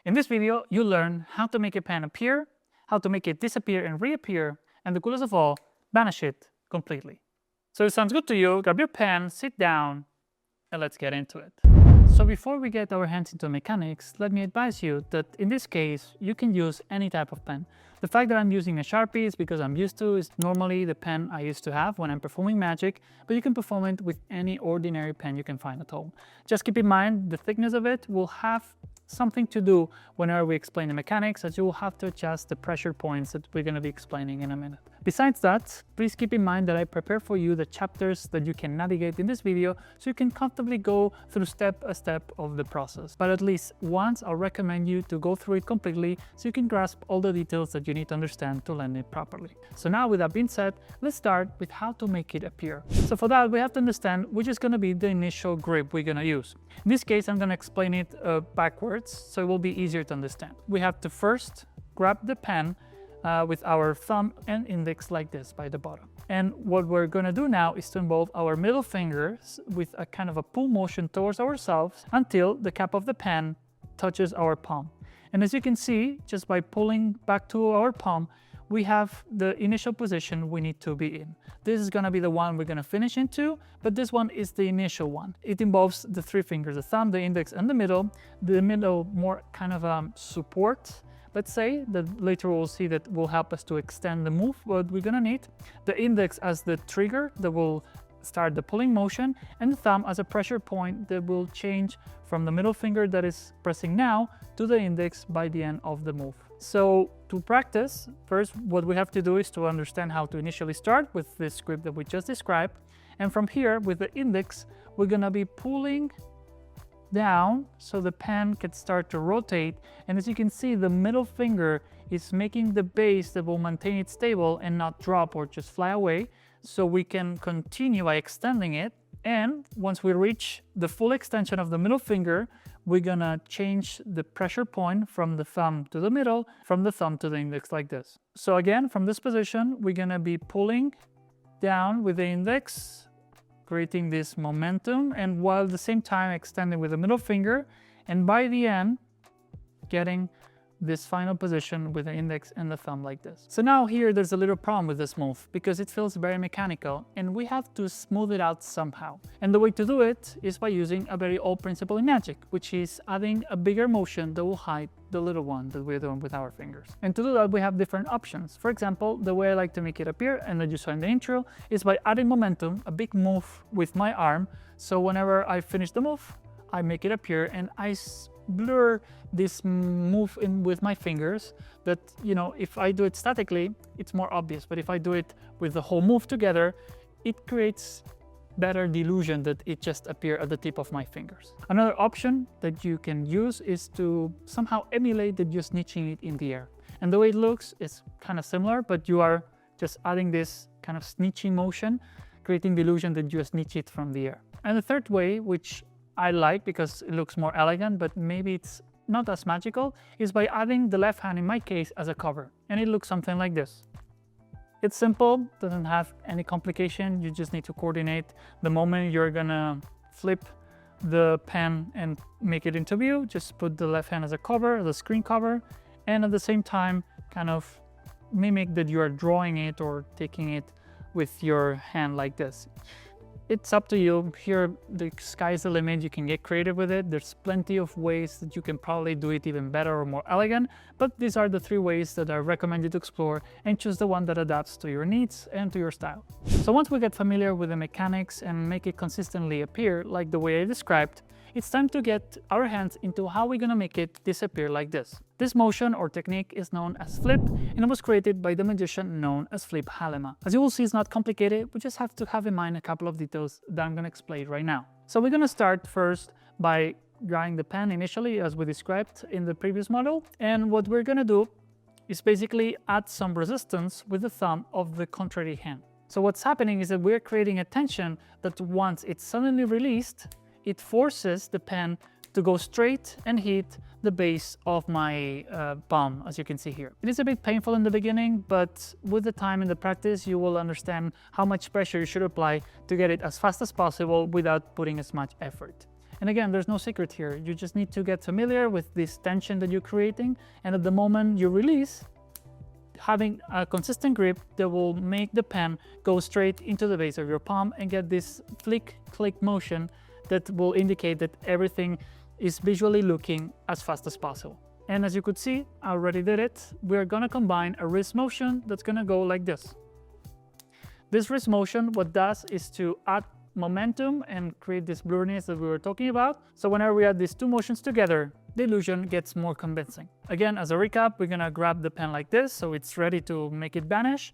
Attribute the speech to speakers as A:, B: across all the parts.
A: In this video, you'll learn how to make a pen appear, how to make it disappear and reappear, and the coolest of all, banish it completely. So it sounds good to you, grab your pen, sit down, and let's get into it. So before we get our hands into mechanics, let me advise you that in this case, you can use any type of pen. The fact that I'm using a Sharpie is because I'm used to, is normally the pen I used to have when I'm performing magic, but you can perform it with any ordinary pen you can find at home. Just keep in mind the thickness of it will have something to do whenever we explain the mechanics, as you will have to adjust the pressure points that we're going to be explaining in a minute. Besides that, please keep in mind that I prepare for you the chapters that you can navigate in this video so you can comfortably go through step a step of the process. But at least once I'll recommend you to go through it completely so you can grasp all the details that you need to understand to learn it properly. So now with that being said, let's start with how to make it appear. So for that, we have to understand which is going to be the initial grip we're going to use. In this case, I'm going to explain it backwards so it will be easier to understand. We have to first grab the pen with our thumb and index like this by the bottom. And what we're going to do now is to involve our middle fingers with a kind of a pull motion towards ourselves until the cap of the pen touches our palm. And as you can see, just by pulling back to our palm, we have the initial position we need to be in. This is going to be the one we're going to finish into, but this one is the initial one. It involves the three fingers, the thumb, the index, and the middle. The middle more kind of support, let's say, that later we'll see that will help us to extend the move, what we're gonna need. The index as the trigger that will start the pulling motion, and the thumb as a pressure point that will change from the middle finger that is pressing now to the index by the end of the move. So to practice, first what we have to do is to understand how to initially start with this script that we just described. And from here, with the index, we're gonna be pulling down so the pen can start to rotate, and as you can see, the middle finger is making the base that will maintain it stable and not drop or just fly away, so we can continue by extending it. And once we reach the full extension of the middle finger, we're gonna change the pressure point from the thumb to the middle, from the thumb to the index like this. So again, from this position, we're gonna be pulling down with the index, creating this momentum, and while at the same time extending with the middle finger, and by the end getting this final position with the index and the thumb like this. So now here there's a little problem with this move because it feels very mechanical and we have to smooth it out somehow. And the way to do it is by using a very old principle in magic, which is adding a bigger motion that will hide the little one that we're doing with our fingers. And to do that, we have different options. For example, the way I like to make it appear, and that you saw in the intro, is by adding momentum, a big move with my arm. So whenever I finish the move, I make it appear and I blur this move in with my fingers that, you know, if I do it statically, it's more obvious. But if I do it with the whole move together, it creates better delusion that it just appear at the tip of my fingers. Another option that you can use is to somehow emulate that you're snitching it in the air. And the way it looks is kind of similar, but you are just adding this kind of snitching motion, creating the illusion that you snitch it from the air. And the third way, which I like because it looks more elegant, but maybe it's not as magical, is by adding the left hand, in my case, as a cover. And it looks something like this. It's simple, doesn't have any complication. You just need to coordinate the moment you're gonna flip the pen and make it into view. Just put the left hand as a cover, the screen cover, and at the same time kind of mimic that you are drawing it or taking it with your hand like this. It's up to you. Here, the sky's the limit. You can get creative with it. There's plenty of ways that you can probably do it even better or more elegant, but these are the three ways that I recommend you to explore and choose the one that adapts to your needs and to your style. So once we get familiar with the mechanics and make it consistently appear like the way I described, it's time to get our hands into how we're gonna make it disappear like this. This motion or technique is known as flip, and it was created by the magician known as Flip Halema. As you will see, it's not complicated. We just have to have in mind a couple of details that I'm gonna explain right now. So we're gonna start first by drawing the pen initially, as we described in the previous model. And what we're gonna do is basically add some resistance with the thumb of the contrary hand. So what's happening is that we're creating a tension that once it's suddenly released, it forces the pen to go straight and hit the base of my palm, as you can see here. It is a bit painful in the beginning, but with the time and the practice, you will understand how much pressure you should apply to get it as fast as possible without putting as much effort. And again, there's no secret here. You just need to get familiar with this tension that you're creating. And at the moment you release, having a consistent grip that will make the pen go straight into the base of your palm and get this flick click motion that will indicate that everything is visually looking as fast as possible. And as you could see, I already did it. We're gonna combine a wrist motion that's gonna go like this. This wrist motion, what does is to add momentum and create this blurriness that we were talking about. So whenever we add these two motions together, the illusion gets more convincing. Again, as a recap, we're gonna grab the pen like this so it's ready to make it vanish.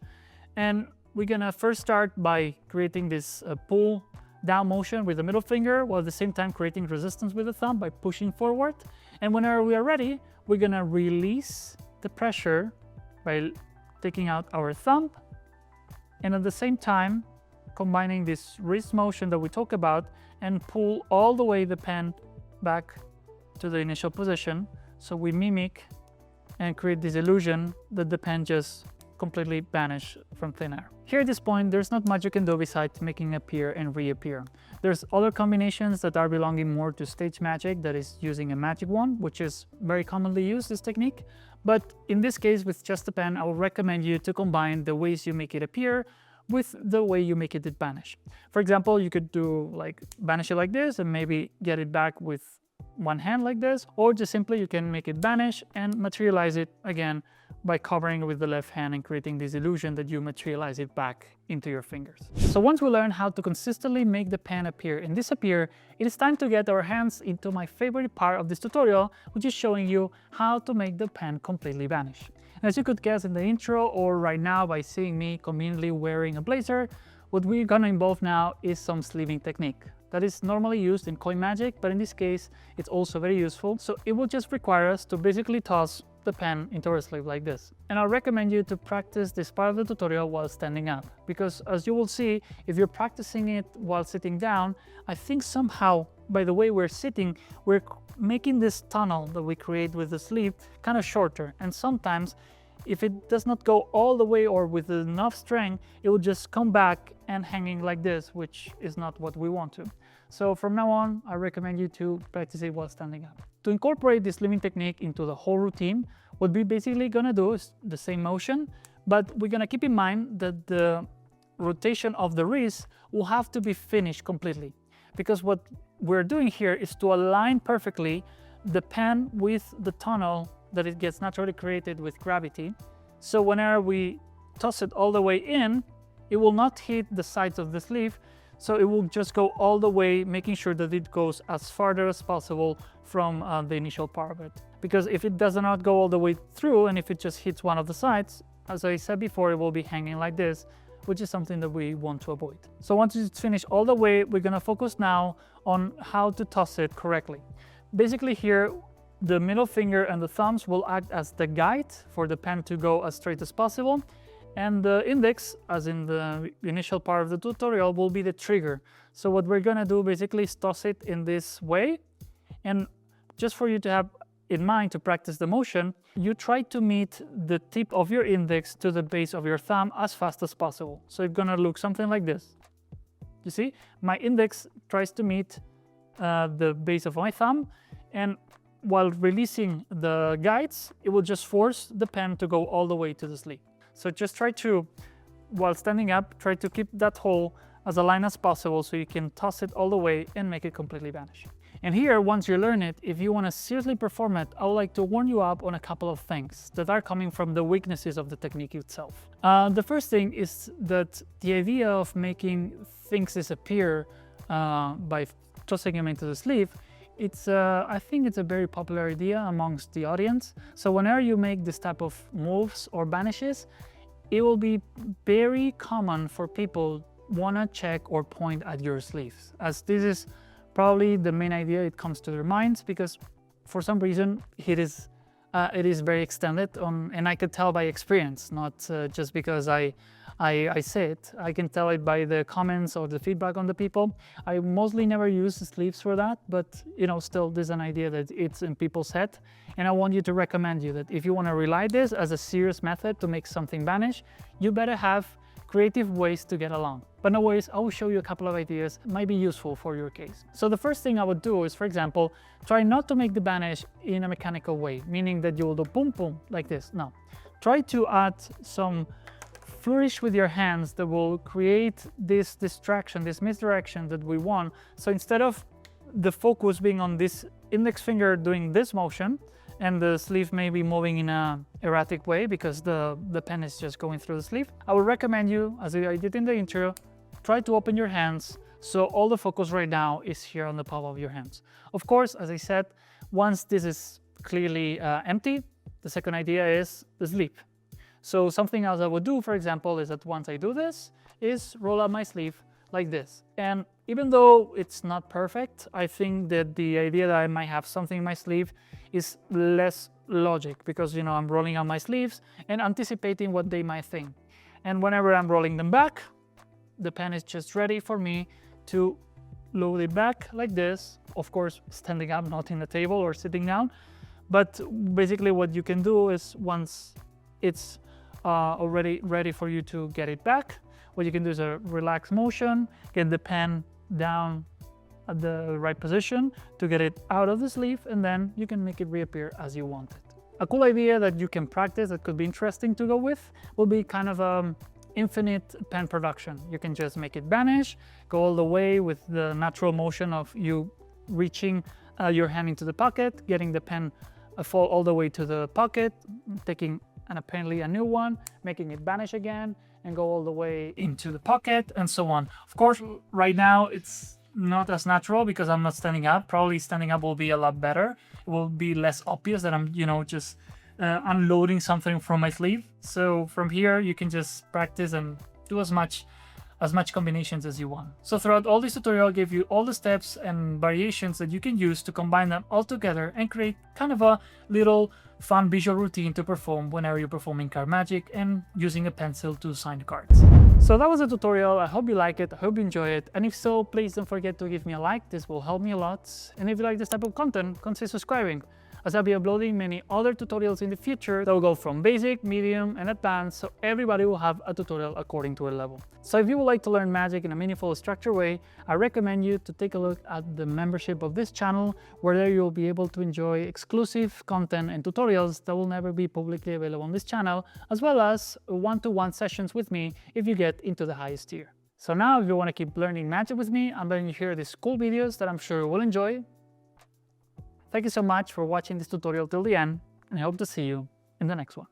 A: And we're gonna first start by creating this pull down motion with the middle finger, while at the same time creating resistance with the thumb by pushing forward. And whenever we are ready, we're gonna release the pressure by taking out our thumb, and at the same time combining this wrist motion that we talked about and pull all the way the pen back to the initial position. So we mimic and create this illusion that the pen just completely vanish from thin air. Here at this point, there's not much you can do besides making appear and reappear. There's other combinations that are belonging more to stage magic, that is using a magic wand, which is very commonly used, this technique. But in this case, with just a pen, I would recommend you to combine the ways you make it appear with the way you make it vanish. For example, you could do like vanish it like this and maybe get it back with one hand like this, or just simply you can make it vanish and materialize it again by covering it with the left hand and creating this illusion that you materialize it back into your fingers. So once we learn how to consistently make the pen appear and disappear, it is time to get our hands into my favorite part of this tutorial, which is showing you how to make the pen completely vanish. And as you could guess in the intro or right now by seeing me conveniently wearing a blazer, what we're gonna involve now is some sleeving technique. That is normally used in coin magic, but in this case, it's also very useful. So it will just require us to basically toss the pen into our sleeve like this. And I'll recommend you to practice this part of the tutorial while standing up, because as you will see, if you're practicing it while sitting down, I think somehow by the way we're sitting, we're making this tunnel that we create with the sleeve kind of shorter. And sometimes if it does not go all the way or with enough strength, it will just come back and hanging like this, which is not what we want to. So from now on, I recommend you to practice it while standing up. To incorporate this sleeving technique into the whole routine, what we're basically gonna do is the same motion, but we're gonna keep in mind that the rotation of the wrist will have to be finished completely. Because what we're doing here is to align perfectly the pen with the tunnel that it gets naturally created with gravity. So whenever we toss it all the way in, it will not hit the sides of the sleeve, so it will just go all the way, making sure that it goes as farther as possible from the initial part of it. Because if it does not go all the way through, and if it just hits one of the sides, as I said before, it will be hanging like this, which is something that we want to avoid. So once it's finished all the way, we're gonna focus now on how to toss it correctly. Basically here, the middle finger and the thumbs will act as the guide for the pen to go as straight as possible. And the index, as in the initial part of the tutorial, will be the trigger. So what we're gonna do basically is toss it in this way. And just for you to have in mind to practice the motion, you try to meet the tip of your index to the base of your thumb as fast as possible. So it's gonna look something like this. You see, my index tries to meet the base of my thumb, and while releasing the guides, it will just force the pen to go all the way to the sleeve. So just try to, while standing up, try to keep that hole as aligned as possible so you can toss it all the way and make it completely vanish. And here, once you learn it, if you want to seriously perform it, I would like to warn you up on a couple of things that are coming from the weaknesses of the technique itself. The first thing is that the idea of making things disappear by tossing them into the sleeve, I think it's a very popular idea amongst the audience. So whenever you make this type of moves or vanishes, it will be very common for people wanna check or point at your sleeves, as this is probably the main idea it comes to their minds, because for some reason it is very extended and I could tell by experience, not just because I say it. I can tell it by the comments or the feedback on the people. I mostly never use the sleeves for that, but you know, still there's an idea that it's in people's head. And I want you to recommend you that if you want to rely this as a serious method to make something vanish, you better have creative ways to get along. But no worries, I will show you a couple of ideas that might be useful for your case. So the first thing I would do is, for example, try not to make the vanish in a mechanical way, meaning that you will do boom boom like this. No, try to add some flourish with your hands that will create this distraction, this misdirection that we want. So instead of the focus being on this index finger doing this motion and the sleeve may be moving in a erratic way because the pen is just going through the sleeve, I would recommend you, as I did in the intro, try to open your hands so all the focus right now is here on the palm of your hands. Of course, as I said, once this is clearly empty, the second idea is the sleeve. So something else I would do, for example, is that once I do this, is roll up my sleeve like this. And even though it's not perfect, I think that the idea that I might have something in my sleeve is less logic because, you know, I'm rolling out my sleeves and anticipating what they might think. And whenever I'm rolling them back, the pen is just ready for me to load it back like this. Of course, standing up, not in the table or sitting down. But basically what you can do is once it's already ready for you to get it back, what you can do is a relaxed motion, get the pen down at the right position to get it out of the sleeve, and then you can make it reappear as you want it. A cool idea that you can practice that could be interesting to go with will be kind of infinite pen production. You can just make it vanish, go all the way with the natural motion of you reaching your hand into the pocket, getting the pen fall all the way to the pocket, taking and apparently a new one, making it vanish again and go all the way into the pocket and so on. Of course, right now it's not as natural because I'm not standing up. Probably standing up will be a lot better. It will be less obvious that I'm, you know, just unloading something from my sleeve. So from here, you can just practice and do as much combinations as you want. So throughout all this tutorial, I'll give you all the steps and variations that you can use to combine them all together and create kind of a little fun visual routine to perform whenever you're performing card magic and using a pencil to sign the cards. So that was the tutorial. I hope you like it, I hope you enjoy it, and if so, please don't forget to give me a like. This will help me a lot. And if you like this type of content, consider subscribing, as I'll be uploading many other tutorials in the future that will go from basic, medium, and advanced, so everybody will have a tutorial according to their level. So if you would like to learn magic in a meaningful, structured way, I recommend you to take a look at the membership of this channel, where there you'll be able to enjoy exclusive content and tutorials that will never be publicly available on this channel, as well as one-to-one sessions with me if you get into the highest tier. So now, if you want to keep learning magic with me, I'm letting you hear these cool videos that I'm sure you will enjoy. Thank you so much for watching this tutorial till the end, and I hope to see you in the next one.